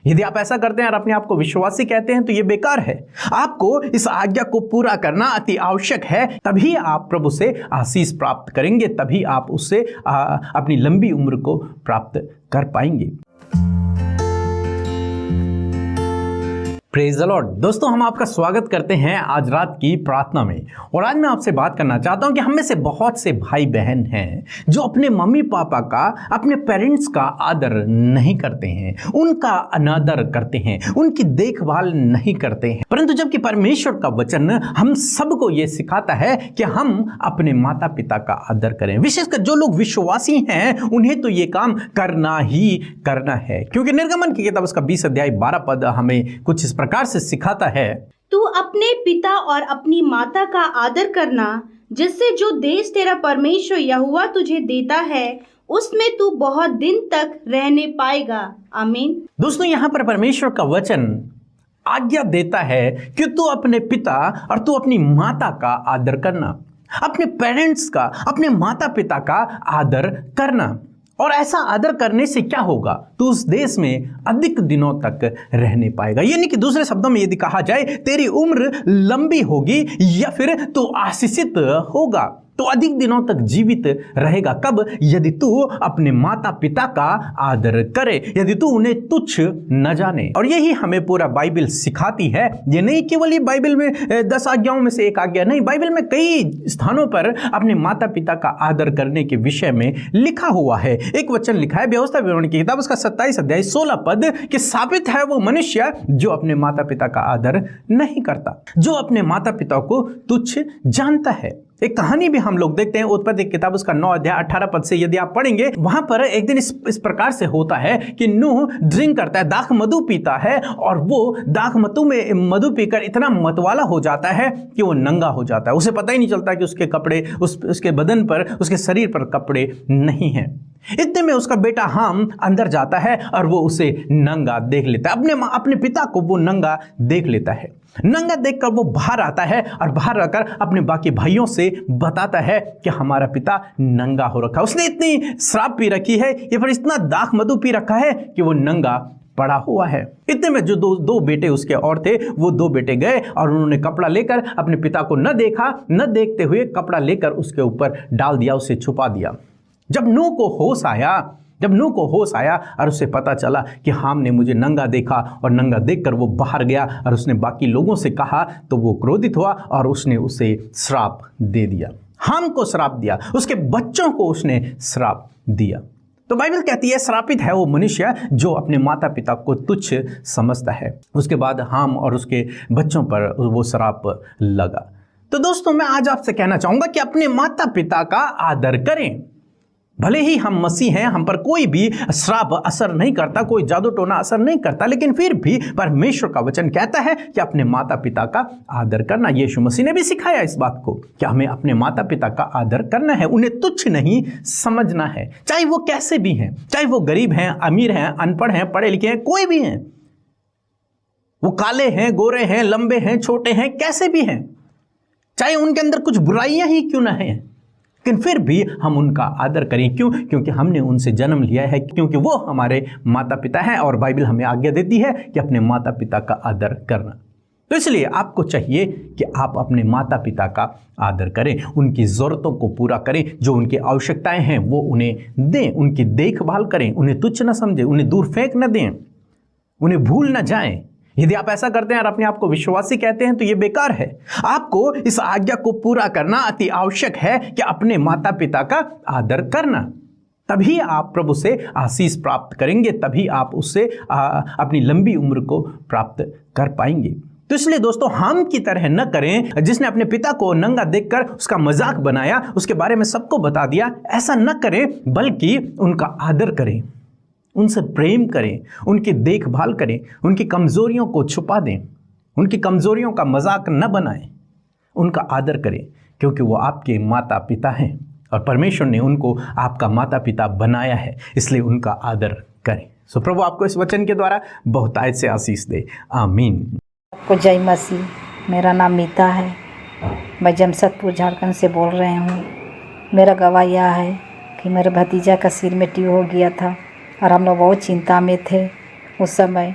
यदि आप ऐसा करते हैं और अपने आप को विश्वासी कहते हैं तो ये बेकार है। आपको इस आज्ञा को पूरा करना अति आवश्यक है, तभी आप प्रभु से आशीष प्राप्त करेंगे, तभी आप उससे अपनी लंबी उम्र को प्राप्त कर पाएंगे। Praise the Lord. दोस्तों, हम आपका स्वागत करते हैं आज रात की प्रार्थना में। और आज मैं आपसे बात करना चाहता हूं कि हम में से बहुत से भाई बहन हैं जो अपने मम्मी पापा का, अपने पेरेंट्स का आदर नहीं करते हैं, उनका अनादर करते हैं, उनकी देखभाल नहीं करते हैं। परंतु जबकि परमेश्वर का वचन हम सबको ये सिखाता है कि हम अपने माता पिता का आदर करें। विशेषकर जो लोग विश्वासी हैं उन्हें तो ये काम करना ही करना है, क्योंकि निर्गमन की किताब उसका 20 अध्याय 12 पद हमें कुछ इस प्रकार से सिखाता है, तू अपने पिता और अपनी माता का आदर करना, जिससे जो देश तेरा परमेश्वर यहोवा तुझे देता है उसमें तू बहुत दिन तक रहने पाएगा। आमीन। दोस्तों, यहाँ पर परमेश्वर का वचन आज्ञा देता है कि तू अपने पिता और तू अपनी माता का आदर करना, अपने पेरेंट्स का, अपने माता पिता का आदर करना। और ऐसा आदर करने से क्या होगा? तो उस देश में अधिक दिनों तक रहने पाएगा। यानी कि दूसरे शब्दों में यदि कहा जाए, तेरी उम्र लंबी होगी या फिर तू आशीषित होगा, तो अधिक दिनों तक जीवित रहेगा। कब? यदि तू अपने माता पिता का आदर करे, यदि तू उन्हें तुच्छ न जाने। और यही हमें पूरा बाइबल सिखाती है। ये नहीं केवल ये बाइबल में 10 आज्ञाओं में से एक आज्ञा नहीं, बाइबल में कई स्थानों पर अपने माता पिता का आदर करने के विषय में लिखा हुआ है। एक वचन लिखा है व्यवस्था विवरण की किताब उसका 27 अध्याय 16 पद कि साबित है वो मनुष्य जो अपने माता पिता का आदर नहीं करता, जो अपने माता पिता को तुच्छ जानता है। एक कहानी भी हम लोग देखते हैं उत्पत्ति की किताब उसका 9 अध्याय 18 पद से यदि आप पढ़ेंगे, वहां पर एक दिन इस प्रकार से होता है कि नूह ड्रिंक करता है, दाख मधु पीता है, और वो दाख मधु पीकर इतना मतवाला हो जाता है कि वो नंगा हो जाता है। उसे पता ही नहीं चलता कि उसके कपड़े, उसके बदन पर, उसके शरीर पर कपड़े नहीं हैं। इतने में उसका बेटा हाम अंदर जाता है और वो उसे नंगा देख लेता है। अपने पिता को वो नंगा देख लेता है। नंगा देखकर वो बाहर आता है और बाहर आकर अपने बाकी भाइयों से बताता है कि हमारा पिता नंगा हो रखा है, उसने इतनी शराब पी रखी है, ये पर इतना दाख मधु पी रखा है कि वो नंगा पड़ा हुआ है। इतने में जो दो बेटे उसके और थे, वो 2 बेटे गए और उन्होंने कपड़ा लेकर अपने पिता को न देखा, न देखते हुए कपड़ा लेकर उसके ऊपर डाल दिया, उसे छुपा दिया। जब नूह को होश आया और उसे पता चला कि हाम ने मुझे नंगा देखा और नंगा देखकर वो बाहर गया और उसने बाकी लोगों से कहा, तो वो क्रोधित हुआ और उसने उसे श्राप दे दिया। हाम को श्राप दिया, उसके बच्चों को उसने श्राप दिया। तो बाइबल कहती है श्रापित है वो मनुष्य जो अपने माता पिता को तुच्छ समझता है। उसके बाद हाम और उसके बच्चों पर वो श्राप लगा। तो दोस्तों, मैं आज आपसे कहना चाहूंगा कि अपने माता पिता का आदर करें। भले ही हम मसीह हैं, हम पर कोई भी श्राप असर नहीं करता, कोई जादू टोना असर नहीं करता, लेकिन फिर भी परमेश्वर का वचन कहता है कि अपने माता पिता का आदर करना। यीशु मसीह ने भी सिखाया इस बात को कि हमें अपने माता पिता का आदर करना है, उन्हें तुच्छ नहीं समझना है, चाहे वो कैसे भी हैं, चाहे वो गरीब हैं, अमीर हैं, अनपढ़ हैं, पढ़े लिखे हैं, कोई भी हैं, वो काले हैं, गोरे हैं, लंबे हैं, छोटे हैं, कैसे भी हैं, चाहे उनके अंदर कुछ बुराइयां ही क्यों ना हैं, लेकिन फिर भी हम उनका आदर करें। क्यों? क्योंकि हमने उनसे जन्म लिया है, क्योंकि वो हमारे माता पिता हैं और बाइबल हमें आज्ञा देती है कि अपने माता पिता का आदर करना। तो इसलिए आपको चाहिए कि आप अपने माता पिता का आदर करें, उनकी ज़रूरतों को पूरा करें, जो उनकी आवश्यकताएं हैं वो उन्हें दें, उनकी देखभाल करें, उन्हें तुच्छ न समझें, उन्हें दूर फेंक न दें, उन्हें भूल न जाएं। यदि आप ऐसा करते हैं और अपने आप को विश्वासी कहते हैं तो ये बेकार है। आपको इस आज्ञा को पूरा करना अति आवश्यक है कि अपने माता पिता का आदर करना, तभी आप प्रभु से आशीष प्राप्त करेंगे, तभी आप उससे अपनी लंबी उम्र को प्राप्त कर पाएंगे। तो इसलिए दोस्तों, हाम की तरह न करें जिसने अपने पिता को नंगा देखकर उसका मजाक बनाया, उसके बारे में सबको बता दिया। ऐसा न करें, बल्कि उनका आदर करें, उनसे प्रेम करें, उनकी देखभाल करें, उनकी कमज़ोरियों को छुपा दें, उनकी कमज़ोरियों का मजाक न बनाएं, उनका आदर करें, क्योंकि वो आपके माता पिता हैं और परमेश्वर ने उनको आपका माता पिता बनाया है, इसलिए उनका आदर करें। सो प्रभु आपको इस वचन के द्वारा बहुतायत से आशीष दे। आमीन। आपको जय मसीह। मेरा नाम मीता है, मैं जमशेदपुर झारखंड से बोल रही हूँ। मेरा गवाह यह है कि मेरे भतीजा का सिर में ट्यूब हो गया था और हम लोग बहुत चिंता में थे। उस समय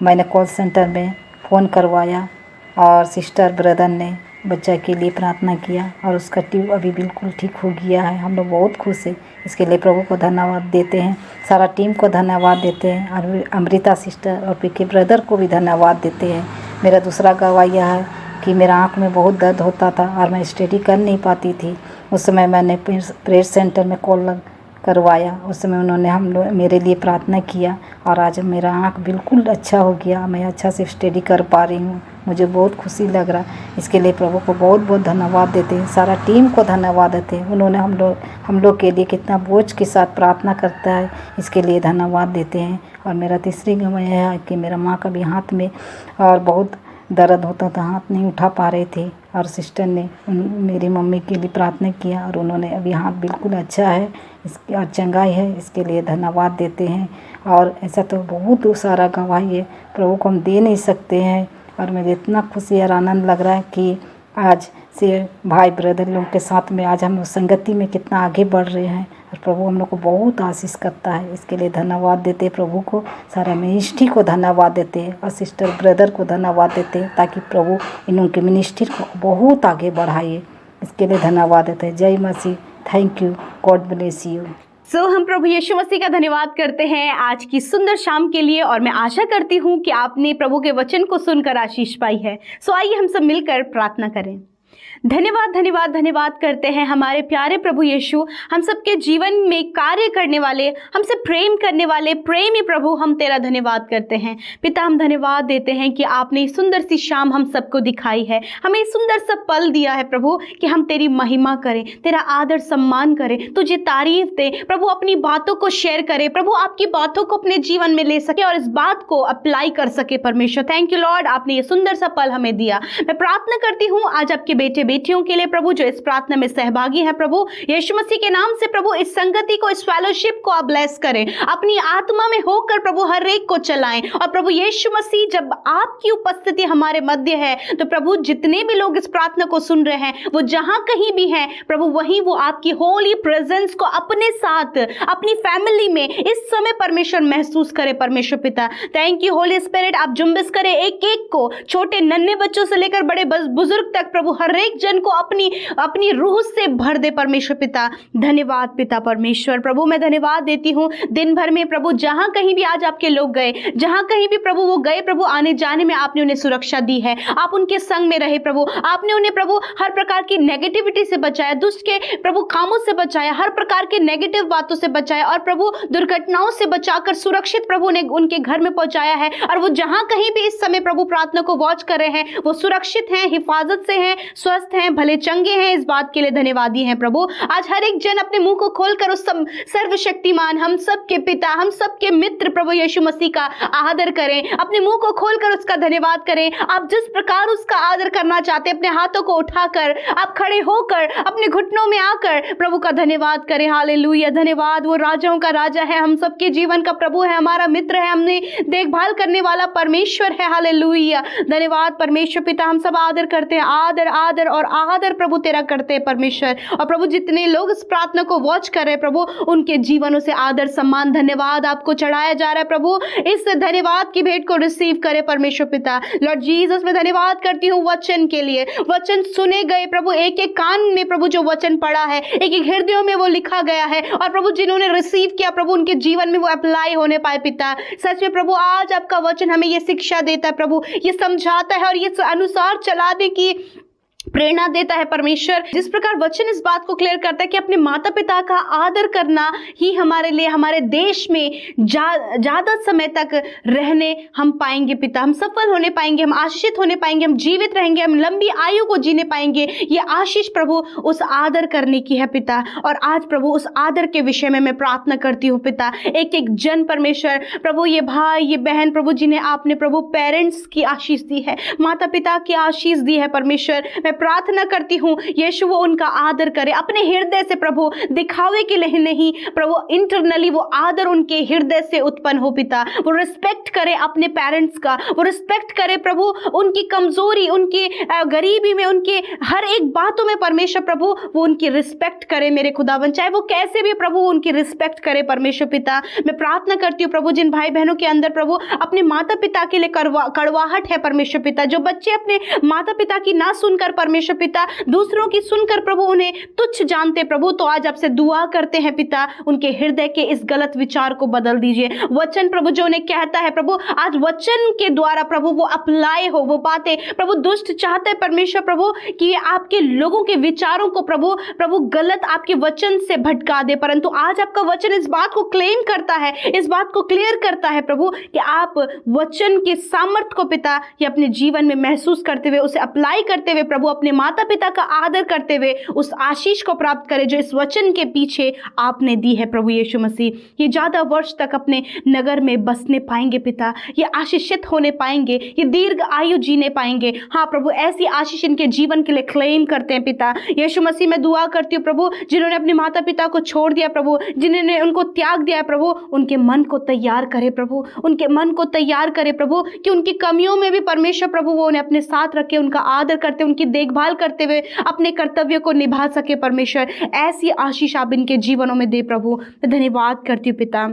मैंने कॉल सेंटर में फ़ोन करवाया और सिस्टर ब्रदर ने बच्चा के लिए प्रार्थना किया और उसका ट्यूब अभी बिल्कुल ठीक हो गया है। हम लोग बहुत खुश हैं, इसके लिए प्रभु को धन्यवाद देते हैं, सारा टीम को धन्यवाद देते हैं और अमृता सिस्टर और पीके ब्रदर को भी धन्यवाद देते हैं। मेरा दूसरा गवाह यह है कि मेरा आँख में बहुत दर्द होता था और मैं स्टडी कर नहीं पाती थी। उस समय मैंने प्रेयर सेंटर में कॉल करवाया, उस समय उन्होंने हम लोग मेरे लिए प्रार्थना किया और आज मेरा आँख बिल्कुल अच्छा हो गया, मैं अच्छा से स्टडी कर पा रही हूँ। मुझे बहुत खुशी लग रहा, इसके लिए प्रभु को बहुत बहुत धन्यवाद देते हैं, सारा टीम को धन्यवाद देते हैं। उन्होंने हम लोग के लिए कितना बोझ के साथ प्रार्थना करता है, इसके लिए धन्यवाद देते हैं। और मेरा तीसरी गवाह यह है कि मेरा माँ का भी हाथ में और बहुत दर्द होता था, हाथ नहीं उठा पा रहे थे और सिस्टर ने मेरी मम्मी के लिए प्रार्थना किया और उन्होंने अभी हाथ बिल्कुल अच्छा है इसकी और चंगाई है, इसके लिए धन्यवाद देते हैं। और ऐसा तो बहुत सारा गवाही है, प्रभु को हम दे नहीं सकते हैं। और मुझे इतना खुशी और आनंद लग रहा है कि आज से भाई ब्रदर लोगों के साथ में आज हम लोग संगति में कितना आगे बढ़ रहे हैं और प्रभु हम लोग को बहुत आशीष करता है, इसके लिए धन्यवाद देते हैं प्रभु को, सारा मिनिस्ट्री को धन्यवाद देते हैं और सिस्टर ब्रदर को धन्यवाद देते हैं ताकि प्रभु इन उनके मिनिस्ट्री को बहुत आगे बढ़ाइए, इसके लिए धन्यवाद देते हैं। जय मसीह, thank you, God bless you. हम प्रभु यीशु मसीह का धन्यवाद करते हैं आज की सुंदर शाम के लिए और मैं आशा करती हूँ कि आपने प्रभु के वचन को सुनकर आशीष पाई है। आइए हम सब मिलकर प्रार्थना करें। धन्यवाद धन्यवाद धन्यवाद करते हैं हमारे प्यारे प्रभु यीशु, हम सबके जीवन में कार्य करने वाले, हमसे प्रेम करने वाले प्रेमी प्रभु, हम तेरा धन्यवाद करते हैं। पिता, हम धन्यवाद देते हैं कि आपने सुंदर सी शाम हम सबको दिखाई है, हमें सुंदर सा पल दिया है प्रभु कि हम तेरी महिमा करें, तेरा आदर सम्मान करें, तुझे तारीफ दें प्रभु, अपनी बातों को शेयर करें प्रभु, आपकी बातों को अपने जीवन में ले सके और इस बात को अप्लाई कर सके। परमेश्वर, थैंक यू लॉर्ड, आपने ये सुंदर सा पल हमें दिया। मैं प्रार्थना करती हूँ आज आपके बेटे बेटियों के लिए प्रभु जो इस प्रार्थना में सहभागी हैं प्रभु, यीशु मसीह के नाम से प्रभु इस संगति को, इस फेलोशिप को आप ब्लेस करें, अपनी आत्मा में होकर प्रभु हर एक को चलाएं। और प्रभु यीशु मसीह, जब आपकी उपस्थिति हमारे मध्य है तो प्रभु जितने भी लोग इस प्रार्थना को सुन रहे हैं वो जहां कहीं भी हैं प्रभु, वहीं वो आपकी होली प्रेजेंस को अपने साथ, अपनी फैमिली में इस समय परमेश्वर महसूस करे। परमेश्वर पिता, थैंक यू होली स्पिरिट, आप जुम्बिस करें एक एक को, छोटे नन्हे बच्चों से लेकर बड़े बुजुर्ग तक प्रभु, हर एक जन को अपनी रूह से भर दे। परमेश्वर पिता, धन्यवाद पिता परमेश्वर। प्रभु मैं धन्यवाद देती हूँ दिन भर में प्रभु, जहां कहीं भी आज आपके लोग गए, जहां कहीं भी प्रभु वो गए प्रभु, आने जाने में आपने उन्हें सुरक्षा दी है, आप उनके संग में रहे प्रभु, आपने उन्हें प्रभु हर प्रकार की नेगेटिविटी से बचाया, दुष्ट के प्रभु कामों से बचाया, हर प्रकार के नेगेटिव बातों से बचाया और प्रभु दुर्घटनाओं से बचाकर सुरक्षित प्रभु ने उनके घर में पहुंचाया है। और वो जहां कहीं भी इस समय प्रभु प्रार्थना को वॉच कर रहे हैं वो सुरक्षित हैं, हिफाजत से हैं, स्वस्थ हैं, भले चंगे हैं। इस बात के लिए धन्यवादी हैं प्रभु। आज हर एक जन अपने मुंह को खोलकर उस सर्वशक्तिमान, हम सबके पिता, हम सबके मित्र प्रभु यीशु मसीह का आदर करें, अपने मुंह को खोलकर उसका धन्यवाद करें। आप जिस प्रकार उसका आदर करना चाहते हैं, अपने हाथों को उठाकर, आप खड़े होकर, अपने घुटनों में आकर प्रभु का धन्यवाद करें। हालेलुया, धन्यवाद। वो राजाओं का राजा है, हम सबके जीवन का प्रभु है, हमारा मित्र है, हमने देखभाल करने वाला परमेश्वर है। हालेलुया, धन्यवाद परमेश्वर पिता। हम सब आदर करते हैं, आदर आदर और आदर प्रभु तेरा करते हैं परमेश्वर। और प्रभु जितने लोग इस प्रार्थना को वॉच कर रहे हैं प्रभु, उनके जीवनों से आदर सम्मान धन्यवाद आपको चढ़ाया जा रहा है प्रभु। इस धन्यवाद की भेंट को रिसीव करे परमेश्वर पिता। लॉर्ड जीसस, मैं धन्यवाद करती हूँ वचन के लिए, वचन सुने गए प्रभु, एक एक कान में प्रभु जो वचन पड़ा है, एक एक हृदयों में वो लिखा गया है और प्रभु जिन्होंने रिसीव किया प्रभु, उनके जीवन में वो अप्लाई होने पाए पिता। सच में प्रभु आज आपका वचन हमें ये शिक्षा देता है प्रभु, ये समझाता है और ये अनुसार चलाने की प्रेरणा देता है परमेश्वर। जिस प्रकार वचन इस बात को क्लियर करता है कि अपने माता पिता का आदर करना ही हमारे लिए, हमारे देश में ज्यादा समय तक रहने हम पाएंगे पिता, हम सफल होने पाएंगे, हम आशीषित होने पाएंगे, हम जीवित रहेंगे, हम लंबी आयु को जीने पाएंगे। ये आशीष प्रभु उस आदर करने की है पिता। और आज प्रभु उस आदर के विषय में मैं प्रार्थना करती हूँ पिता। एक एक जन परमेश्वर प्रभु, ये भाई, ये बहन प्रभु, जिन्हें आपने प्रभु पेरेंट्स की आशीष दी है, माता पिता की आशीष दी है परमेश्वर, मैं प्रार्थना करती हूँ यीशु वो उनका आदर करे अपने हृदय से प्रभु, दिखावे के लिए नहीं प्रभु, इंटरनली वो आदर उनके हृदय से उत्पन्न हो पिता। वो रिस्पेक्ट करे अपने पेरेंट्स का, वो रिस्पेक्ट करे प्रभु उनकी कमजोरी, उनकी गरीबी में, उनके हर एक बातों में परमेश्वर प्रभु वो उनकी रिस्पेक्ट करे मेरे खुदावन, चाहे वो कैसे भी प्रभु उनकी रिस्पेक्ट करे परमेश्वर पिता। मैं प्रार्थना करती हूँ प्रभु जिन भाई बहनों के अंदर प्रभु अपने माता पिता के लिए कड़वाहट है परमेश्वर पिता, जो बच्चे अपने माता पिता की ना सुनकर परमेश्वर पिता दूसरों की सुनकर प्रभु उन्हें तुच्छ जानते प्रभु, तो आज आपसे दुआ करते हैं पिता उनके हृदय के इस गलत विचार को बदल दीजिए। वचन प्रभु जो उन्हें कहता है प्रभु, आज वचन के द्वारा प्रभु वो अप्लाई हो वो बातें प्रभु। दुष्ट चाहते हैं परमेश्वर प्रभु कि ये आपके लोगों के विचारों को प्रभु गलत आपके वचन से भटका दे, परंतु आज आपका वचन इस बात को क्लेम करता है, इस बात को क्लियर करता है प्रभु कि आप वचन के सामर्थ्य को पिता ये अपने जीवन में महसूस करते हुए, उसे अप्लाई करते हुए प्रभु अपने माता पिता का आदर करते हुए उस आशीष को प्राप्त करें जो इस वचन के पीछे आपने दी है प्रभु यीशु मसीह। ये ज्यादा वर्ष तक अपने नगर में बसने पाएंगे पिता, ये आशीषित होने पाएंगे, ये दीर्घ आयु जीने पाएंगे। हाँ प्रभु ऐसी आशीष इनके जीवन के लिए क्लेम करते हैं पिता यीशु मसीह। मैं दुआ करती हूँ प्रभु जिन्होंने अपने माता पिता को छोड़ दिया प्रभु, जिन्होंने उनको त्याग दिया प्रभु, उनके मन को तैयार करे प्रभु, उनके मन को तैयार करे प्रभु कि उनकी कमियों में भी परमेश्वर प्रभु वो उन्हें अपने साथ रखे, उनका आदर करते, उनकी देखभाल करते हुए अपने कर्तव्य को निभा सके परमेश्वर। ऐसी आशीष आप इनके जीवनों में दे प्रभु। मैं धन्यवाद करती हूँ पिता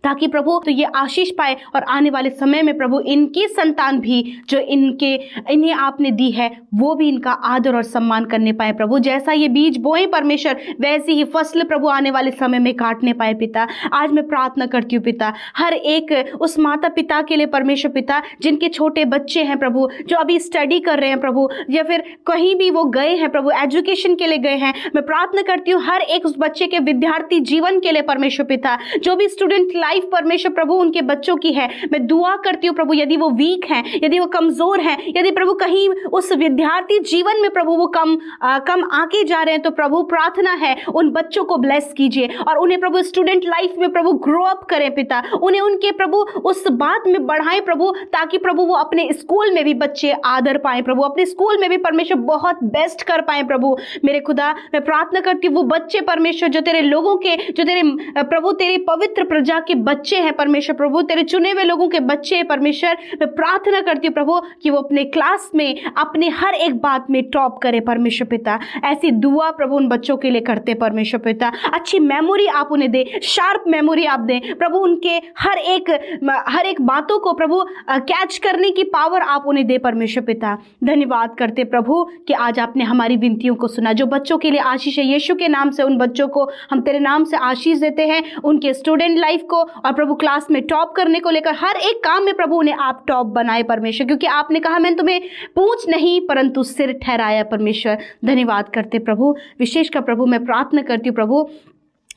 ताकि प्रभु तो ये आशीष पाए और आने वाले समय में प्रभु इनकी संतान भी जो इन्हें आपने दी है वो भी इनका आदर और सम्मान करने पाए प्रभु। जैसा ये बीज बोए परमेश्वर वैसी ही फसल प्रभु आने वाले समय में काटने पाए पिता। आज मैं प्रार्थना करती हूँ पिता हर एक उस माता पिता के लिए परमेश्वर पिता जिनके छोटे बच्चे हैं प्रभु, जो अभी स्टडी कर रहे हैं प्रभु, या फिर कहीं भी वो गए हैं प्रभु एजुकेशन के लिए गए हैं। मैं प्रार्थना करती हूँ हर एक उस बच्चे के विद्यार्थी जीवन के लिए परमेश्वर पिता, जो भी स्टूडेंट लाइफ परमेश्वर प्रभु उनके बच्चों की है, मैं दुआ करती हूँ प्रभु यदि वो वीक हैं, यदि वो कमजोर हैं, यदि प्रभु कहीं उस विद्यार्थी जीवन में प्रभु वो कम आगे जा रहे हैं, तो प्रभु प्रार्थना है उन बच्चों को ब्लेस कीजिए और उन्हें प्रभु स्टूडेंट लाइफ में प्रभु ग्रो अप करें पिता, उन्हें उनके प्रभु उस बात में बढ़ाएं प्रभु, ताकि प्रभु वो अपने स्कूल में भी बच्चे आदर पाएं प्रभु, अपने स्कूल में भी परमेश्वर बहुत बेस्ट कर पाए प्रभु। मेरे खुदा मैं प्रार्थना करती हूँ वो बच्चे परमेश्वर जो तेरे लोगों के, जो तेरे प्रभु तेरी पवित्र प्रजा के बच्चे हैं परमेश्वर प्रभु, तेरे चुने हुए लोगों के बच्चे हैं परमेश्वर, मैं प्रार्थना करती हूँ प्रभु कि वो अपने क्लास में अपने हर एक बात में टॉप करे परमेश्वर पिता। ऐसी दुआ प्रभु उन बच्चों के लिए करते परमेश्वर पिता। अच्छी मेमोरी आप उन्हें दे, शार्प मेमोरी आप दें प्रभु, उनके हर एक बातों को प्रभु कैच करने की पावर आप उन्हें दे परमेश्वर पिता। धन्यवाद करते प्रभु कि आज आपने हमारी विनतियों को सुना। जो बच्चों के लिए आशीष है यीशु के नाम से उन बच्चों को हम तेरे नाम से आशीष देते हैं, उनके स्टूडेंट लाइफ को और प्रभु क्लास में टॉप करने को लेकर हर एक काम में प्रभु उन्हें आप टॉप बनाए परमेश्वर, क्योंकि आपने कहा मैंने तुम्हें पूंछ नहीं परंतु सिर ठहराया परमेश्वर। धन्यवाद करते प्रभु। विशेषकर प्रभु मैं प्रार्थना करती हूँ प्रभु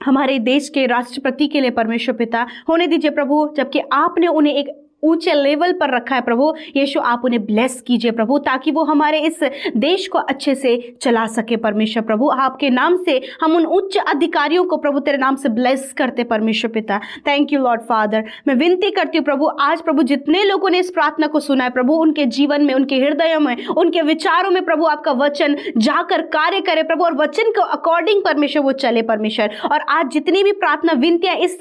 हमारे देश के राष्ट्रपति के लिए परमेश्वर पिता, होने दीजिए प्रभु जबकि आपने उन्हें एक ऊंचे लेवल पर रखा है प्रभु यीशु, आप उन्हें ब्लेस कीजिए प्रभु ताकि वो हमारे इस देश को अच्छे से चला सके परमेश्वर प्रभु। आपके नाम से हम उन उच्च अधिकारियों को प्रभु तेरे नाम से ब्लेस करते परमेश्वर पिता। Thank you Lord father. मैं विनती करती हूँ प्रभु आज प्रभु जितने लोगों ने इस प्रार्थना को सुना है प्रभु, उनके जीवन में, उनके हृदयों में, उनके विचारों में प्रभु आपका वचन जाकर कार्य करे प्रभु, और वचन को अकॉर्डिंग परमेश्वर वो चले परमेश्वर। और आज जितनी भी प्रार्थना विनतियां इस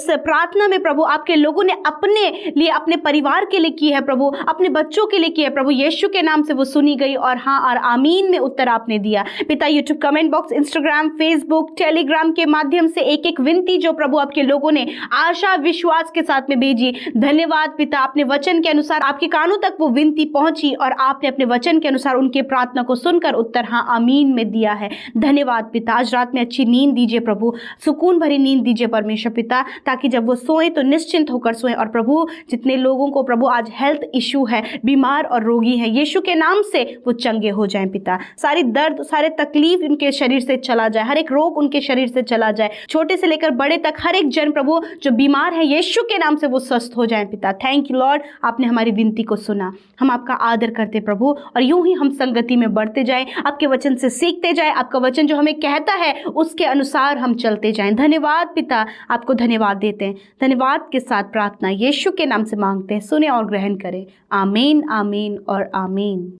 प्रार्थना में प्रभु आपके लोगों ने अपने लिए, अपने परिवार के लिए की है प्रभु, अपने बच्चों के लिए की है प्रभु, यीशु के नाम से वो सुनी गई और हाँ और आमीन में उत्तर आपने दिया पिता। YouTube comment box, Instagram, Facebook, Telegram के माध्यम से एक एक विनती जो प्रभु आपके लोगों ने आशा विश्वास के साथ में भेजी, धन्यवाद पिता। अपने वचन के अनुसार आपके कानों तक वो विनती पहुंची और आपने अपने वचन के अनुसार उनके प्रार्थना को सुनकर उत्तर हाँ आमीन में दिया है। धन्यवाद पिता। आज रात में अच्छी नींद दीजिए प्रभु, सुकून भरी नींद दीजिए परमेश्वर पिता, ताकि जब वो सोए तो निश्चिंत होकर सोए। और प्रभु जितने लोगों को प्रभु आज हेल्थ इशू है, बीमार और रोगी हैं, यीशु के नाम से वो चंगे हो जाएं पिता। सारी दर्द, सारे तकलीफ उनके शरीर से चला जाए, हर एक रोग उनके शरीर से चला जाए, छोटे से लेकर बड़े तक हर एक जन प्रभु जो बीमार है यीशु के नाम से वो स्वस्थ हो जाएं पिता। थैंक यू लॉर्ड, आपने हमारी विनती को सुना। हम आपका आदर करते प्रभु और यूं ही हम संगति में बढ़ते जाएं, आपके वचन से सीखते जाएं, आपका वचन जो हमें कहता है उसके अनुसार हम चलते जाएं। धन्यवाद पिता, आपको धन्यवाद देते हैं। धन्यवाद के साथ प्रार्थना यीशु के नाम से मांगते हैं, सुने और ग्रहण करें। आमीन, आमीन और आमीन।